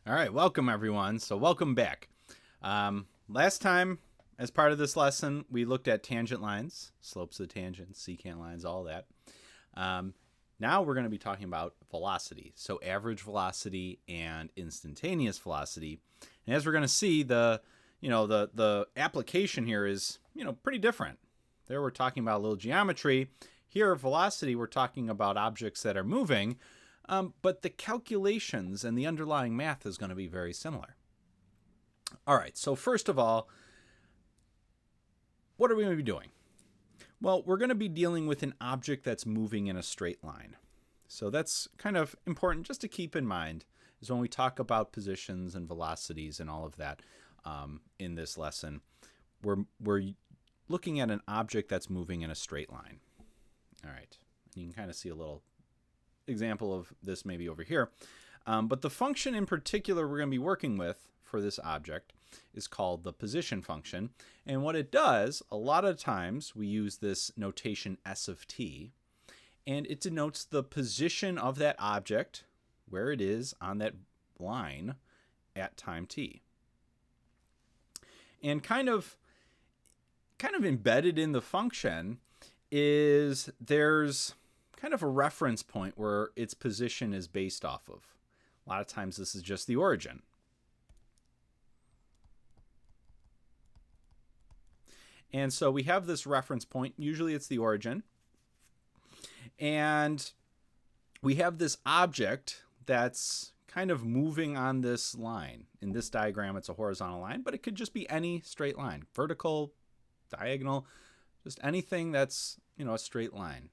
All right, welcome everyone. So welcome back. Last time, as part of this lesson, we looked at tangent lines, slopes of the tangents, secant lines, all that. Now we're going to be talking about velocity, so average velocity and instantaneous velocity. And as we're going to see, the application here is pretty different. There we're talking about a little geometry. Here, velocity, we're talking about objects that are moving. But the calculations and the underlying math is going to be very similar. All right, so first of all, what are we going to be doing? Well, we're going to be dealing with an object that's moving in a straight line. So that's kind of important just to keep in mind is when we talk about positions and velocities and all of that in this lesson, we're looking at an object that's moving in a straight line. All right, you can kind of see a little example of this maybe over here. But the function in particular we're going to be working with for this object is called the position function. And what it does, a lot of times we use this notation s of t, and it denotes the position of that object, where it is on that line at time t. And kind of embedded in the function is there's kind of a reference point where its position is based off of. A lot of times this is just the origin. And so we have this reference point, usually it's the origin, and we have this object that's kind of moving on this line. In this diagram it's a horizontal line, but it could just be any straight line, vertical, diagonal, just anything that's a straight line.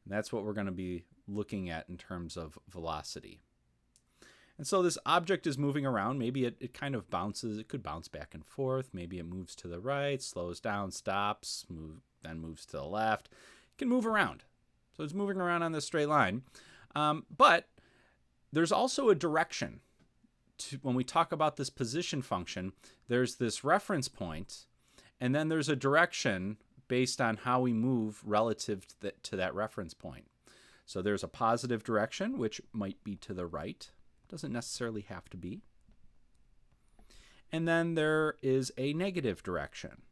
And that's what we're going to be looking at in terms of velocity. And so this object is moving around. Maybe it kind of bounces. It could bounce back and forth. Maybe it moves to the right, slows down, stops, then moves to the left. It can move around. So it's moving around on this straight line. But there's also a direction. When we talk about this position function, there's this reference point, and then there's a direction based on how we move relative to that reference point. So there's a positive direction, which might be to the right. Doesn't necessarily have to be. And then there is a negative direction.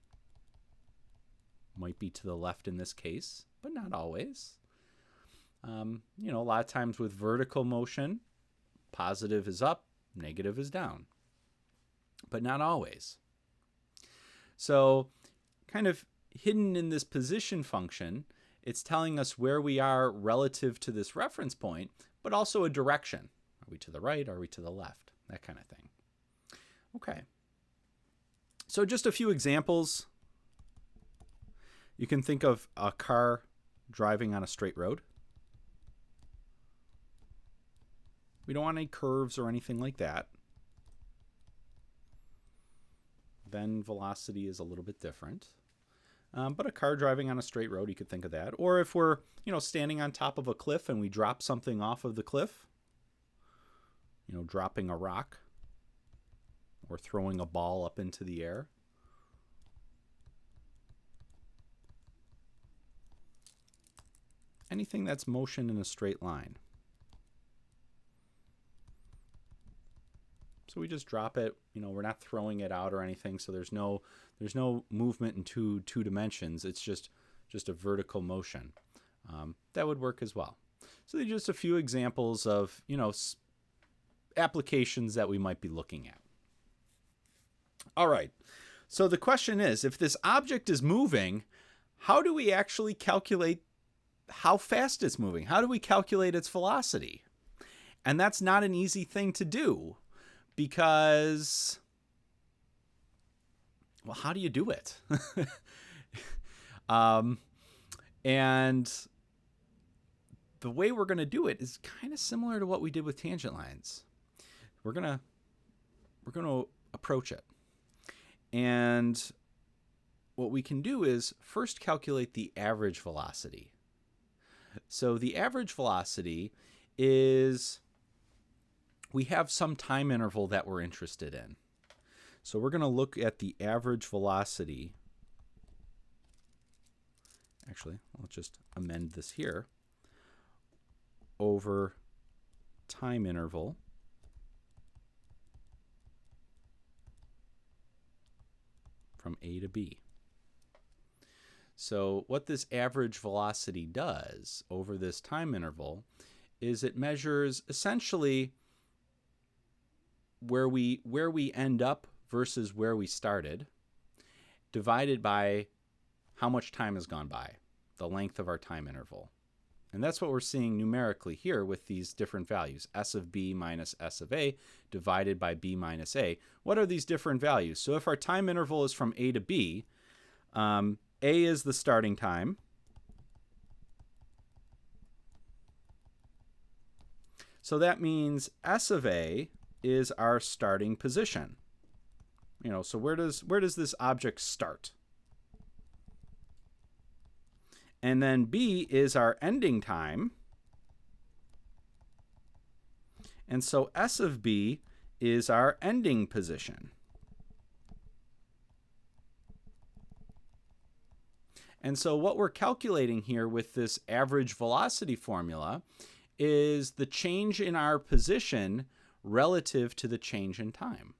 Might be to the left in this case, but not always. A lot of times with vertical motion, positive is up, negative is down. But not always. So kind of hidden in this position function, it's telling us where we are relative to this reference point, but also a direction. Are we to the right? Are we to the left? That kind of thing. Okay. So just a few examples. You can think of a car driving on a straight road. We don't want any curves or anything like that. Then velocity is a little bit different. But a car driving on a straight road, you could think of that. Or if we're, standing on top of a cliff and we drop something off of the cliff, dropping a rock or throwing a ball up into the air. Anything that's motion in a straight line. So we just drop it, we're not throwing it out or anything, so there's no movement in two dimensions. It's just a vertical motion. That would work as well. So these are just a few examples of, applications that we might be looking at. All right. So the question is, if this object is moving, how do we actually calculate how fast it's moving? How do we calculate its velocity? And that's not an easy thing to do. Because, well, how do you do it? And the way we're going to do it is kind of similar to what we did with tangent lines. We're going to approach it. And what we can do is first calculate the average velocity. So the average velocity is, we have some time interval that we're interested in. So we're going to look at the average velocity. Actually, let's just amend this here. Over time interval A to B. So what this average velocity does over this time interval is it measures essentially where we end up versus where we started, divided by how much time has gone by, the length of our time interval. And that's what we're seeing numerically here with these different values, S of B minus S of A divided by B minus A. What are these different values? So if our time interval is from A to B, A is the starting time. So that means S of A is our starting position. So where does this object start? And then B is our ending time. And so S of B is our ending position. And so what we're calculating here with this average velocity formula is the change in our position relative to the change in time.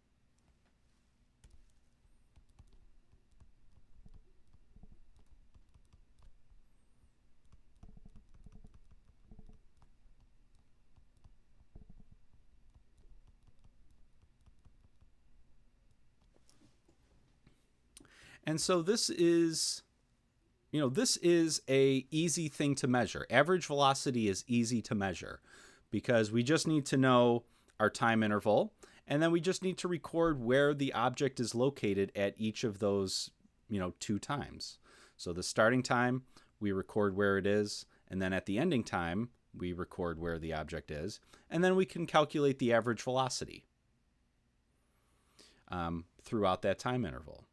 And so this is a easy thing to measure. Average velocity is easy to measure because we just need to know our time interval, and then we just need to record where the object is located at each of those, 2 times. So the starting time, we record where it is, and then at the ending time, we record where the object is, and then we can calculate the average velocity throughout that time interval.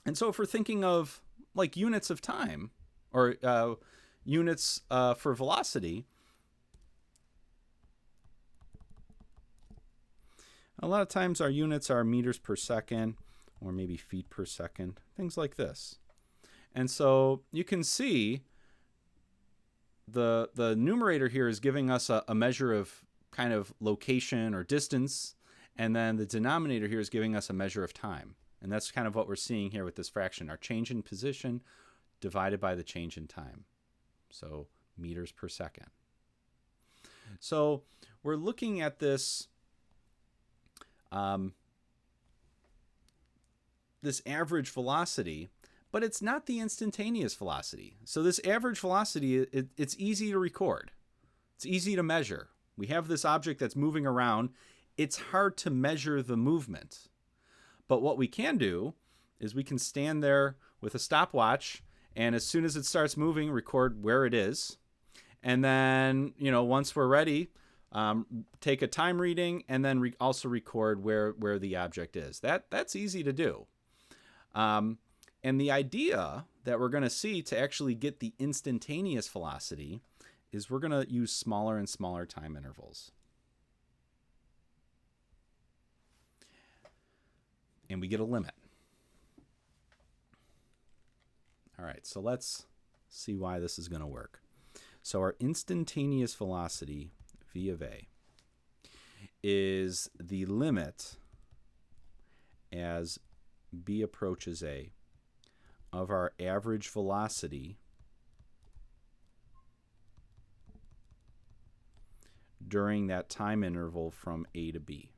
And so if we're thinking of like units of time or units for velocity, a lot of times our units are meters per second or maybe feet per second, things like this. And so you can see the numerator here is giving us a measure of kind of location or distance, and then the denominator here is giving us a measure of time. And that's kind of what we're seeing here with this fraction, our change in position divided by the change in time. So meters per second. So we're looking at this this average velocity, but it's not the instantaneous velocity. So this average velocity, it's easy to record. It's easy to measure. We have this object that's moving around. It's hard to measure the movement. But what we can do is we can stand there with a stopwatch, and as soon as it starts moving, record where it is. And then, once we're ready, take a time reading, and then also record where the object is. That's easy to do. And the idea that we're going to see to actually get the instantaneous velocity is we're going to use smaller and smaller time intervals. And we get a limit. All right, so let's see why this is going to work. So our instantaneous velocity, v of a, is the limit as b approaches a of our average velocity during that time interval from A to B.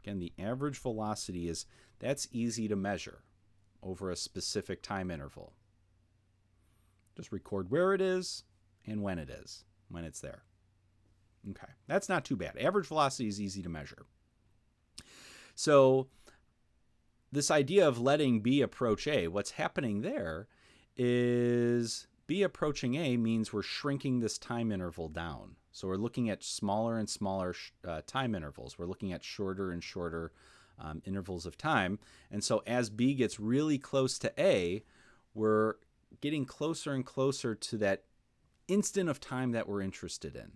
Again, the average velocity that's easy to measure over a specific time interval. Just record where it is and when it's there. Okay, that's not too bad. Average velocity is easy to measure. So this idea of letting B approach A, what's happening there is B approaching A means we're shrinking this time interval down. So we're looking at smaller and smaller time intervals. We're looking at shorter and shorter intervals of time. And so as B gets really close to A, we're getting closer and closer to that instant of time that we're interested in.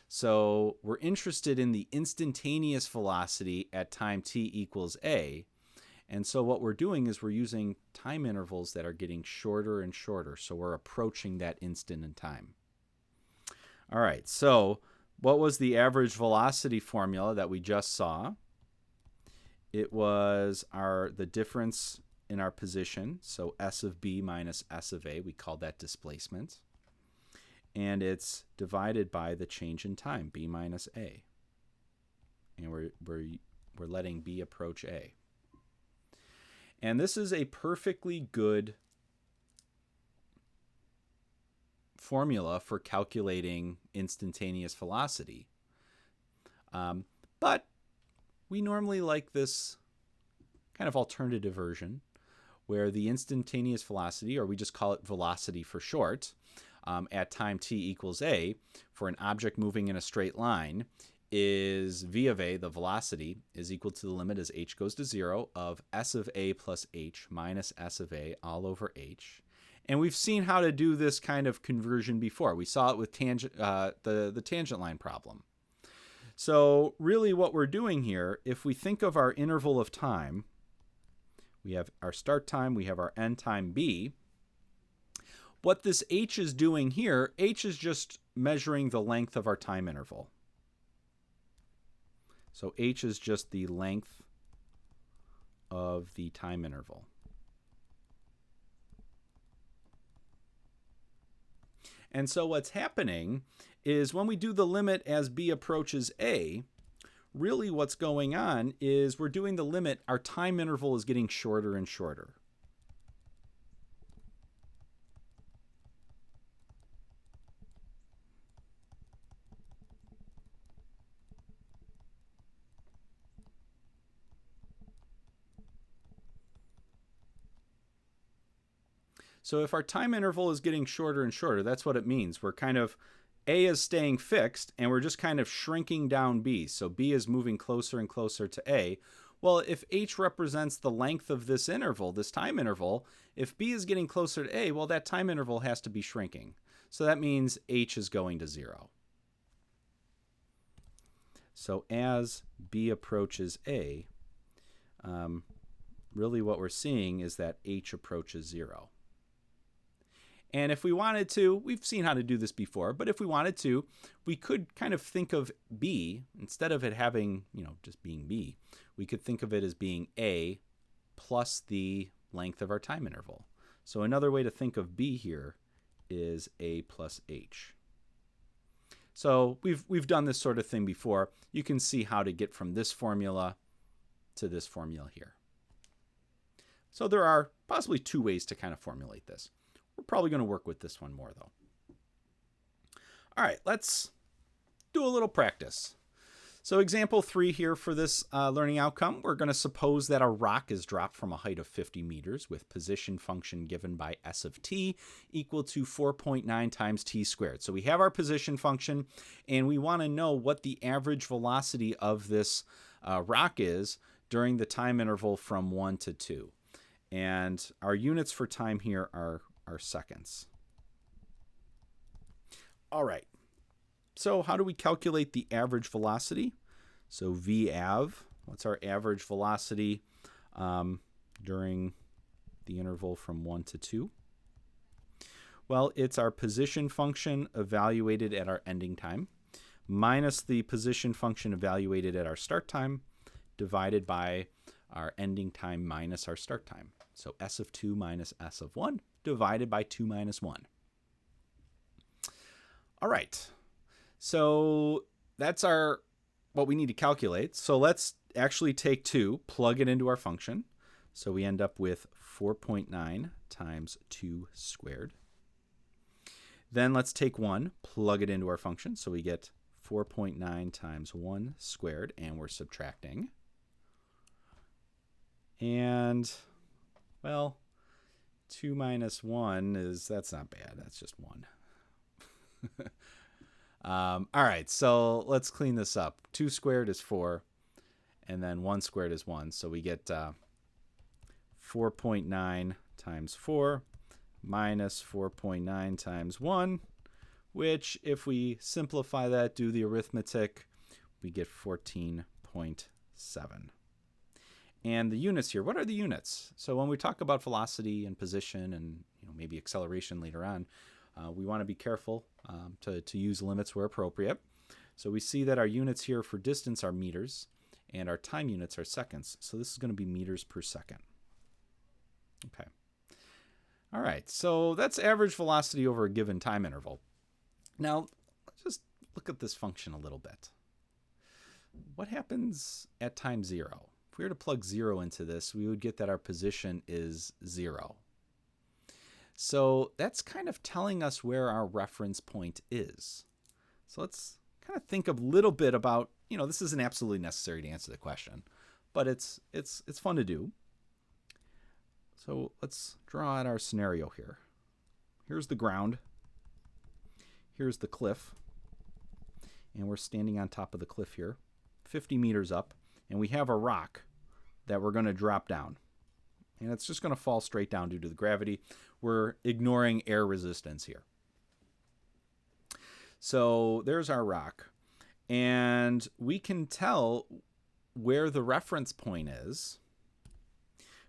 So we're interested in the instantaneous velocity at time t equals A. And so what we're doing is we're using time intervals that are getting shorter and shorter. So we're approaching that instant in time. All right, so what was the average velocity formula that we just saw? it was the difference in our position, so s of b minus s of a, we call that displacement. And it's divided by the change in time, b minus a. And we're letting b approach a. And this is a perfectly good formula for calculating instantaneous velocity. But we normally like this kind of alternative version where the instantaneous velocity, or we just call it velocity for short, at time t equals a for an object moving in a straight line is v of a, the velocity, is equal to the limit as h goes to 0 of s of a plus h minus s of a all over h. And we've seen how to do this kind of conversion before. We saw it with the tangent line problem. So really what we're doing here, if we think of our interval of time, we have our start time, we have our end time b. What this h is doing here, h is just measuring the length of our time interval. So h is just the length of the time interval. And so what's happening is when we do the limit as b approaches a, really what's going on is we're doing the limit, our time interval is getting shorter and shorter. So if our time interval is getting shorter and shorter, that's what it means. We're kind of, A is staying fixed, and we're just kind of shrinking down B. So B is moving closer and closer to A. Well, if H represents the length of this interval, this time interval, if B is getting closer to A, well, that time interval has to be shrinking. So that means H is going to 0. So as B approaches A, really what we're seeing is that H approaches 0. And if we wanted to, we've seen how to do this before, but if we wanted to, we could kind of think of B, instead of it having, just being B, we could think of it as being A plus the length of our time interval. So another way to think of B here is A plus H. So we've done this sort of thing before. You can see how to get from this formula to this formula here. So there are possibly 2 ways to kind of formulate this. We're probably going to work with this one more, though. All right, let's do a little practice. So example 3 here for this learning outcome, we're going to suppose that a rock is dropped from a height of 50 meters with position function given by s of t equal to 4.9 times t squared. So we have our position function, and we want to know what the average velocity of this rock is during the time interval from 1 to 2. And our units for time here are seconds. All right. So how do we calculate the average velocity? So VAV, what's our average velocity during the interval from 1 to 2? Well, it's our position function evaluated at our ending time minus the position function evaluated at our start time divided by our ending time minus our start time. So S of 2 minus S of 1 divided by 2 minus 1. All right. So that's what we need to calculate. So let's actually take 2, plug it into our function. So we end up with 4.9 times 2 squared. Then let's take 1, plug it into our function. So we get 4.9 times 1 squared, and we're subtracting. And, well, 2 minus 1 that's not bad. That's just 1. All right, so let's clean this up. 2 squared is 4, and then 1 squared is 1. So we get 4.9 times 4 minus 4.9 times 1, which if we simplify that, do the arithmetic, we get 14.7. And the units here, what are the units? So when we talk about velocity and position and maybe acceleration later on, we want to be careful to use limits where appropriate. So we see that our units here for distance are meters, and our time units are seconds. So this is going to be meters per second. Okay. All right, so that's average velocity over a given time interval. Now, let's just look at this function a little bit. What happens at time 0? If we were to plug 0 into this, we would get that our position is 0. So that's kind of telling us where our reference point is. So let's kind of think a little bit about, this isn't absolutely necessary to answer the question, but it's fun to do. So let's draw out our scenario here. Here's the ground. Here's the cliff. And we're standing on top of the cliff here, 50 meters up, and we have a rock that we're going to drop down. And it's just going to fall straight down due to the gravity. We're ignoring air resistance here. So there's our rock. And we can tell where the reference point is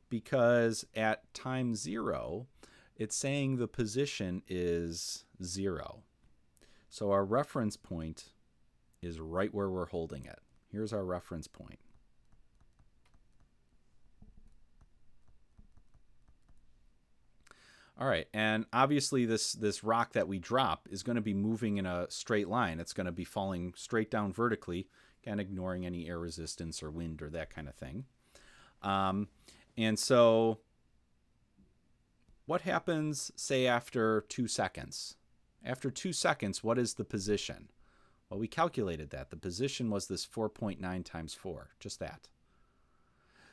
because at time 0, it's saying the position is 0. So our reference point is right where we're holding it. Here's our reference point. All right, and obviously this rock that we drop is going to be moving in a straight line. It's going to be falling straight down vertically, again, ignoring any air resistance or wind or that kind of thing. And so what happens, say, after 2 seconds? After 2 seconds, what is the position? Well, we calculated that. The position was this 4.9 times 4, just that.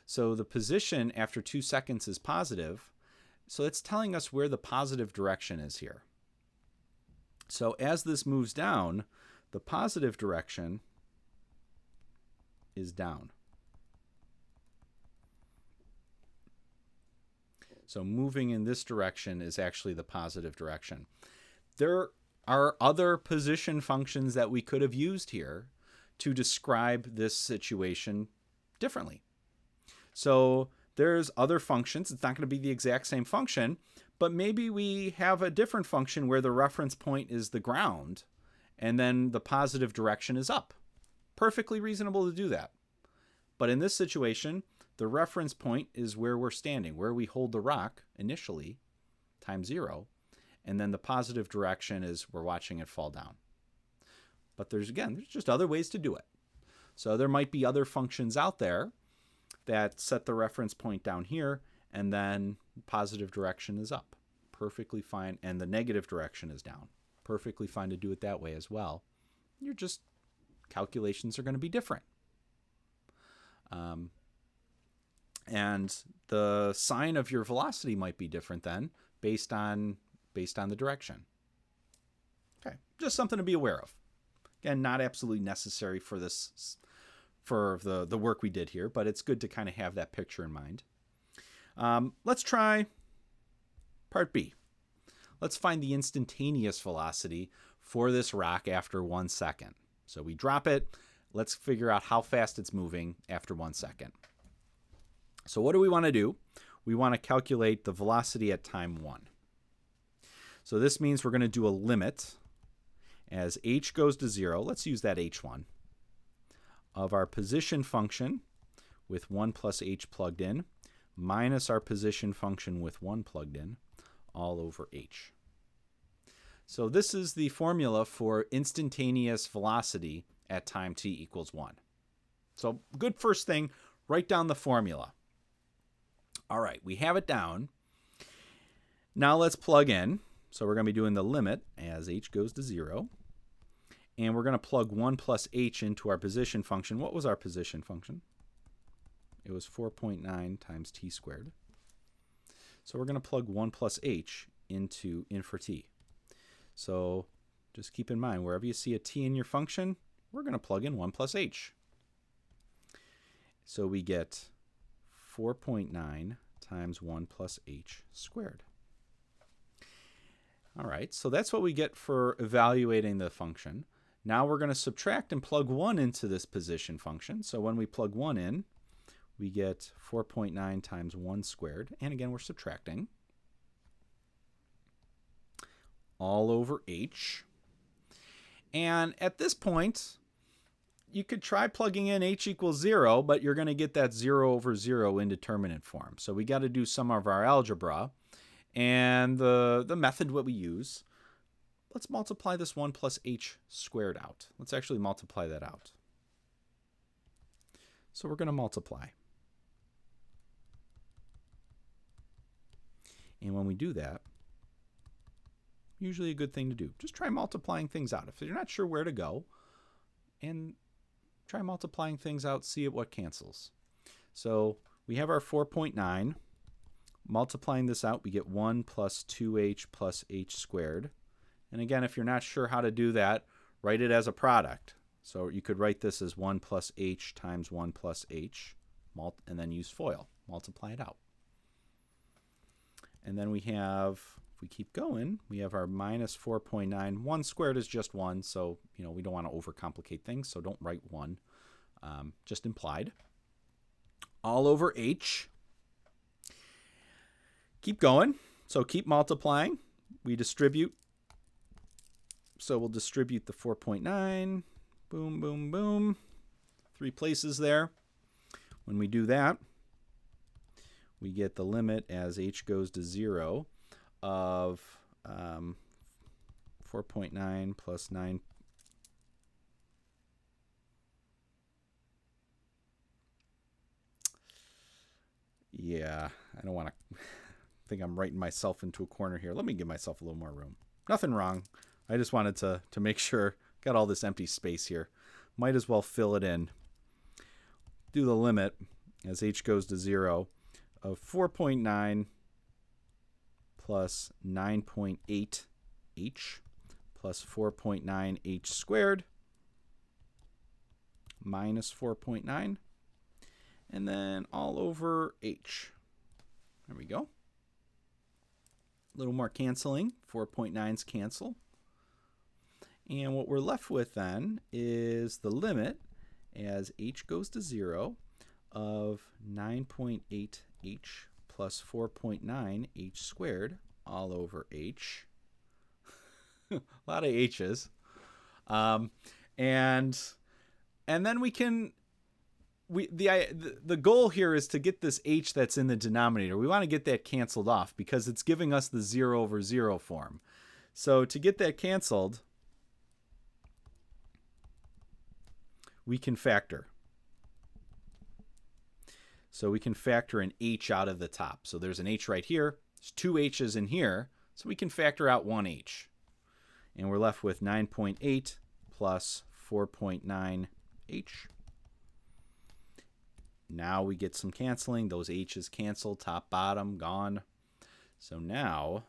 So the position after 2 seconds is positive. So it's telling us where the positive direction is here. So as this moves down, the positive direction is down. So moving in this direction is actually the positive direction. There are other position functions that we could have used here to describe this situation differently. So there's other functions. It's not going to be the exact same function, but maybe we have a different function where the reference point is the ground and then the positive direction is up. Perfectly reasonable to do that. But in this situation, the reference point is where we're standing, where we hold the rock initially, time 0, and then the positive direction is we're watching it fall down. But there's just other ways to do it. So there might be other functions out there that set the reference point down here, and then positive direction is up. Perfectly fine. And the negative direction is down. Perfectly fine to do it that way as well. Calculations are going to be different. And the sign of your velocity might be different then based on the direction. Okay, just something to be aware of. Again, not absolutely necessary for this, for the work we did here, but it's good to kind of have that picture in mind. Let's try part B. Let's find the instantaneous velocity for this rock after 1 second. So we drop it. Let's figure out how fast it's moving after 1 second. So what do we want to do? We want to calculate the velocity at time 1. So this means we're going to do a limit as h goes to 0. Let's use that h1 of our position function with 1 plus h plugged in minus our position function with 1 plugged in all over h. So this is the formula for instantaneous velocity at time t equals 1. So good first thing, write down the formula. All right, we have it down. Now let's plug in. So we're going to be doing the limit as h goes to 0. And we're going to plug 1 plus h into our position function. What was our position function? It was 4.9 times t squared. So we're going to plug 1 plus h in for t. So just keep in mind, wherever you see a t in your function, we're going to plug in 1 plus h. So we get 4.9 times 1 plus h squared. All right, so that's what we get for evaluating the function. Now we're going to subtract and plug 1 into this position function. So when we plug 1 in, we get 4.9 times 1 squared. And again, we're subtracting. All over h. And at this point, you could try plugging in h equals 0, but you're going to get that 0 over 0 indeterminate form. So we got to do some of our algebra. And the method what we use, let's multiply this 1 plus h squared out. Let's actually multiply that out. So we're going to multiply. And when we do that, usually a good thing to do, just try multiplying things out. If you're not sure where to go, and try multiplying things out, see what cancels. So we have our 4.9. Multiplying this out, we get 1 plus 2h plus h squared. And again, if you're not sure how to do that, write it as a product. So you could write this as 1 plus h times 1 plus h, and then use FOIL. Multiply it out. And then we have, if we keep going, we have our minus 4.9. 1 squared is just 1, so we don't want to overcomplicate things, so don't write 1. Just implied. All over h. Keep going. So keep multiplying. We distribute. So we'll distribute the 4.9. Boom, boom, boom. 3 places there. When we do that, we get the limit as h goes to 0 of 4.9 plus 9. Yeah, I don't want to think I'm writing myself into a corner here. Let me give myself a little more room. Nothing wrong. I just wanted to make sure. Got all this empty space here. Might as well fill it in. Do the limit as h goes to 0 of 4.9 plus 9.8 h plus 4.9 h squared minus 4.9, and then all over h. There we go. A little more canceling. 4.9s cancel. And what we're left with then is the limit as h goes to 0 of 9.8 h plus 4.9 h squared all over h. A lot of h's. And then we can, the goal here is to get this h that's in the denominator. We want to get that canceled off because it's giving us the 0 over 0 form. So to get that canceled, we can factor. So we can factor an h out of the top. So there's an h right here. There's 2 h's in here. So we can factor out 1 h. And we're left with 9.8 plus 4.9 h. Now we get some canceling. Those h's cancel, top, bottom, gone. So now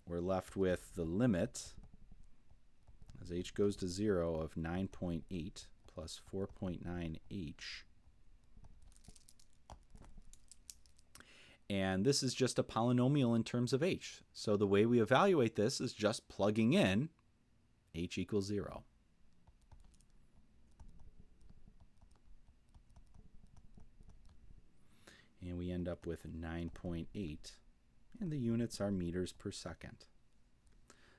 we're left with the limit as h goes to 0 of 9.8 plus 4.9 h. And this is just a polynomial in terms of h. So the way we evaluate this is just plugging in h equals 0. And we end up with 9.8. And the units are meters per second.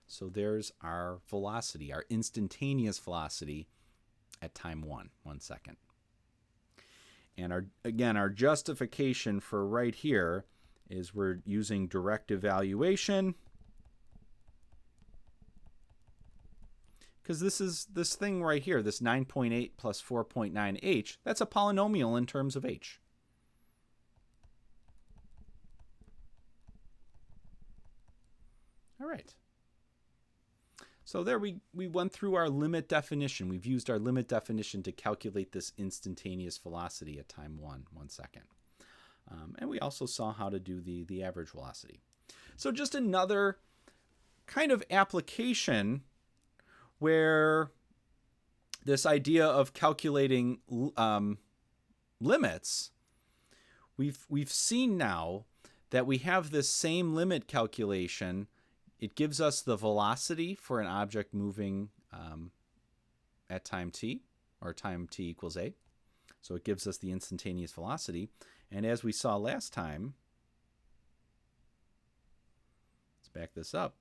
So there's our velocity, our instantaneous velocity at time 1 second. And our justification for right here is we're using direct evaluation, because this thing right here, this 9.8 plus 4.9 h, that's a polynomial in terms of h. All right. So there we went through our limit definition. We've used our limit definition to calculate this instantaneous velocity at time 1 second. And we also saw how to do the average velocity. So just another kind of application where this idea of calculating limits, we've seen now that we have this same limit calculation. It gives us the velocity for an object moving at time t, or time t equals a. So it gives us the instantaneous velocity. And as we saw last time, let's back this up,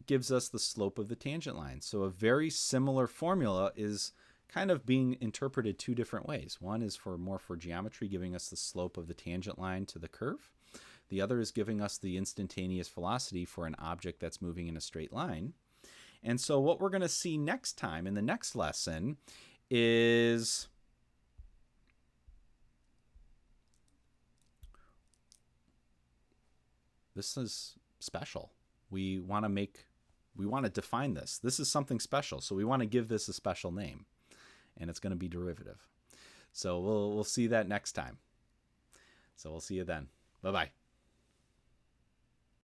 it gives us the slope of the tangent line. So a very similar formula is kind of being interpreted two different ways. One is more for geometry, giving us the slope of the tangent line to the curve. The other is giving us the instantaneous velocity for an object that's moving in a straight line. And so what we're going to see next time in the next lesson is this is special. We want to define this. This is something special. So we want to give this a special name, and it's going to be derivative. So we'll see that next time. So we'll see you then. Bye-bye.